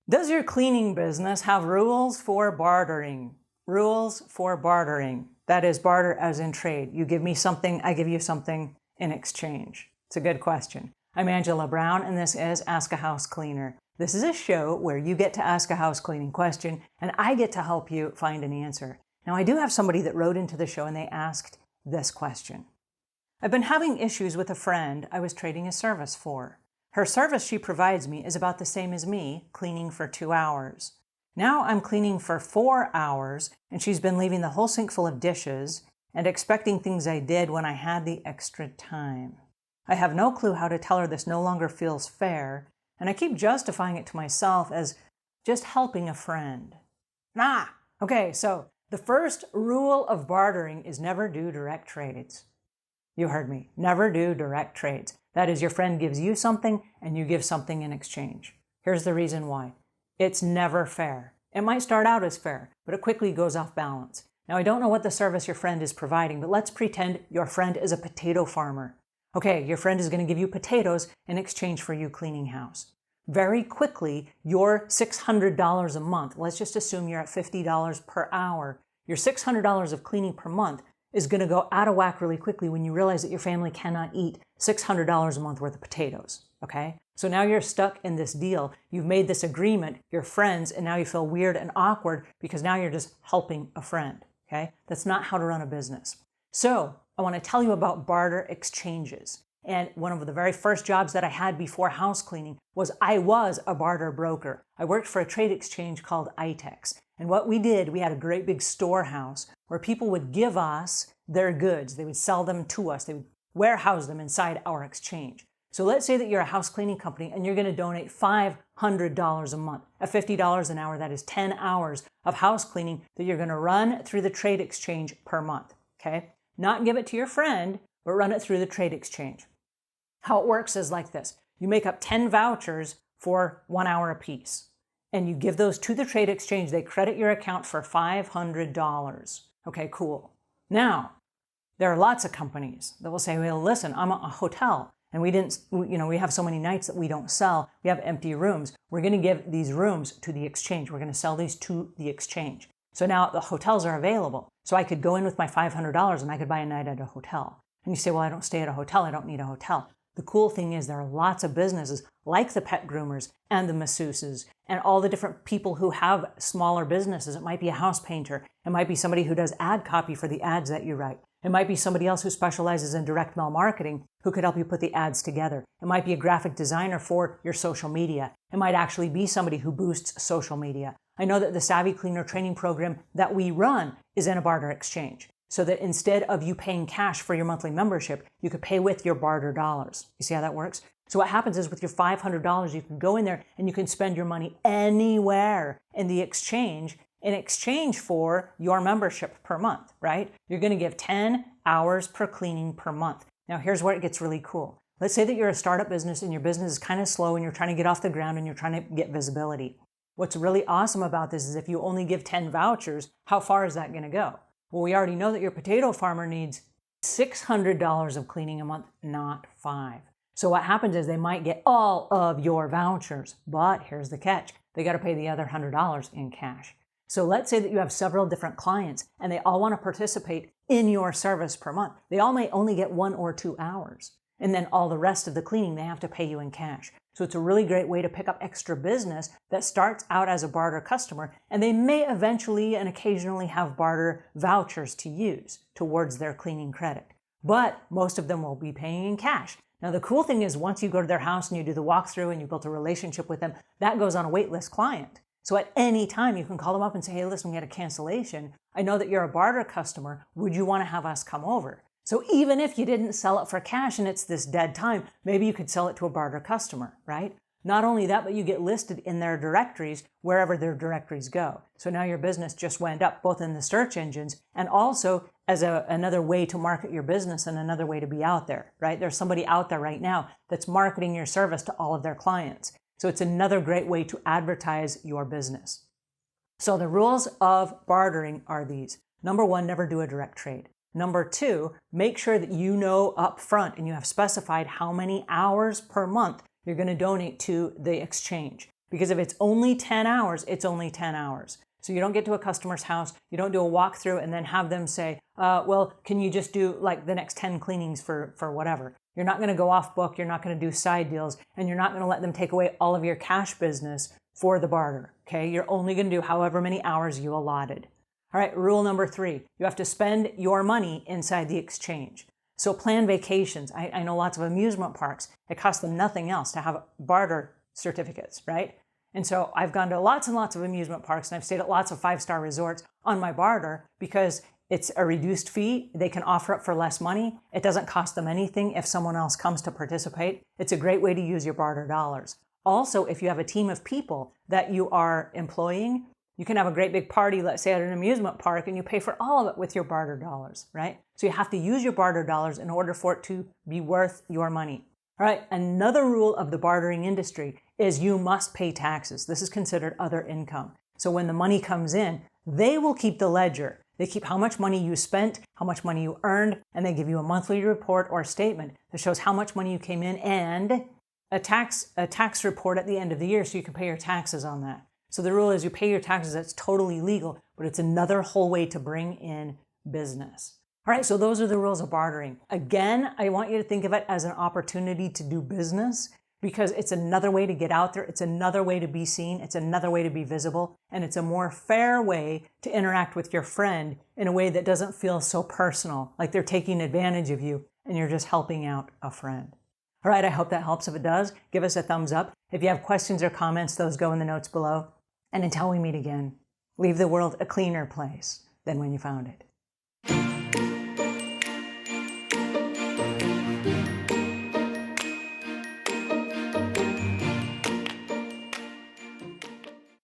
Does your cleaning business have rules for bartering? Rules for bartering. That is, barter as in trade. You give me something, I give you something in exchange. It's a good question. I'm Angela Brown, and this is Ask a House Cleaner. This is a show where you get to ask a house cleaning question, and I get to help you find an answer. Now, I do have somebody that wrote into the show, and they asked this question. I've been having issues with a friend I was trading a service for. Her service she provides me is about the same as me, cleaning for 2 hours. Now I'm cleaning for 4 hours, and she's been leaving the whole sink full of dishes and expecting things I did when I had the extra time. I have no clue how to tell her this no longer feels fair, and I keep justifying it to myself as just helping a friend. Okay, so the first rule of bartering is never do direct trades. You heard me. Never do direct trades. That is, your friend gives you something and you give something in exchange. Here's the reason why. It's never fair. It might start out as fair, but it quickly goes off balance. Now, I don't know what the service your friend is providing, but let's pretend your friend is a potato farmer. Okay, your friend is going to give you potatoes in exchange for you cleaning house. Very quickly, your $600 a month, let's just assume you're at $50 per hour, your $600 of cleaning per month is going to go out of whack really quickly when you realize that your family cannot eat $600 a month worth of potatoes, okay? So now you're stuck in this deal. You've made this agreement, you're friends, and now you feel weird and awkward because now you're just helping a friend, okay? That's not how to run a business. So I want to tell you about barter exchanges. And one of the very first jobs that I had before house cleaning was I was a barter broker. I worked for a trade exchange called ITEX. And what we did, we had a great big storehouse where people would give us their goods. They would sell them to us. They would warehouse them inside our exchange. So let's say that you're a house cleaning company and you're going to donate $500 a month. At $50 an hour, that is 10 hours of house cleaning that you're going to run through the trade exchange per month, okay? Not give it to your friend, but run it through the trade exchange. How it works is like this. You make up 10 vouchers for 1 hour apiece, and you give those to the trade exchange. They credit your account for $500. Okay, cool. Now, there are lots of companies that will say, well, listen, I'm a hotel, and we have so many nights that we don't sell. We have empty rooms. We're going to give these rooms to the exchange. We're going to sell these to the exchange. So now the hotels are available. So I could go in with my $500 and I could buy a night at a hotel. And you say, well, I don't stay at a hotel. I don't need a hotel. The cool thing is there are lots of businesses like the pet groomers and the masseuses and all the different people who have smaller businesses. It might be a house painter. It might be somebody who does ad copy for the ads that you write. It might be somebody else who specializes in direct mail marketing who could help you put the ads together. It might be a graphic designer for your social media. It might actually be somebody who boosts social media. I know that the Savvy Cleaner training program that we run is in a barter exchange. So that instead of you paying cash for your monthly membership, you could pay with your barter dollars. You see how that works? So what happens is with your $500, you can go in there and you can spend your money anywhere in exchange for your membership per month, right? You're going to give 10 hours per cleaning per month. Now here's where it gets really cool. Let's say that you're a startup business and your business is kind of slow and you're trying to get off the ground and you're trying to get visibility. What's really awesome about this is if you only give 10 vouchers, how far is that going to go? Well, we already know that your potato farmer needs $600 of cleaning a month, not 5. So what happens is they might get all of your vouchers, but here's the catch. They got to pay the other $100 in cash. So let's say that you have several different clients and they all want to participate in your service per month. They all may only get 1 or 2 hours. And then all the rest of the cleaning, they have to pay you in cash. So it's a really great way to pick up extra business that starts out as a barter customer, and they may eventually and occasionally have barter vouchers to use towards their cleaning credit. But most of them will be paying in cash. Now, the cool thing is once you go to their house and you do the walkthrough and you built a relationship with them, that goes on a waitlist client. So at any time, you can call them up and say, hey, listen, we had a cancellation. I know that you're a barter customer. Would you want to have us come over? So even if you didn't sell it for cash and it's this dead time, maybe you could sell it to a barter customer, right? Not only that, but you get listed in their directories wherever their directories go. So now your business just went up both in the search engines and also as another way to market your business and another way to be out there, right? There's somebody out there right now that's marketing your service to all of their clients. So it's another great way to advertise your business. So the rules of bartering are these. Number 1, never do a direct trade. Number 2, make sure that you know up front and you have specified how many hours per month you're going to donate to the exchange. Because if it's only 10 hours, it's only 10 hours. So you don't get to a customer's house, you don't do a walkthrough and then have them say, well, can you just do like the next 10 cleanings for whatever? You're not going to go off book, you're not going to do side deals, and you're not going to let them take away all of your cash business for the barter, okay? You're only going to do however many hours you allotted. All right, rule number 3, you have to spend your money inside the exchange. So plan vacations. I know lots of amusement parks. It costs them nothing else to have barter certificates, right? And so I've gone to lots and lots of amusement parks and I've stayed at lots of 5-star resorts on my barter because it's a reduced fee. They can offer it for less money. It doesn't cost them anything if someone else comes to participate. It's a great way to use your barter dollars. Also, if you have a team of people that you are employing, you can have a great big party, let's say at an amusement park, and you pay for all of it with your barter dollars, right? So you have to use your barter dollars in order for it to be worth your money. All right, another rule of the bartering industry is you must pay taxes. This is considered other income. So when the money comes in, they will keep the ledger. They keep how much money you spent, how much money you earned, and they give you a monthly report or statement that shows how much money you came in and a tax report at the end of the year so you can pay your taxes on that. So the rule is you pay your taxes. That's totally legal, but it's another whole way to bring in business. All right, so those are the rules of bartering. Again, I want you to think of it as an opportunity to do business because it's another way to get out there. It's another way to be seen. It's another way to be visible. And it's a more fair way to interact with your friend in a way that doesn't feel so personal, like they're taking advantage of you and you're just helping out a friend. All right, I hope that helps. If it does, give us a thumbs up. If you have questions or comments, those go in the notes below. And until we meet again, leave the world a cleaner place than when you found it.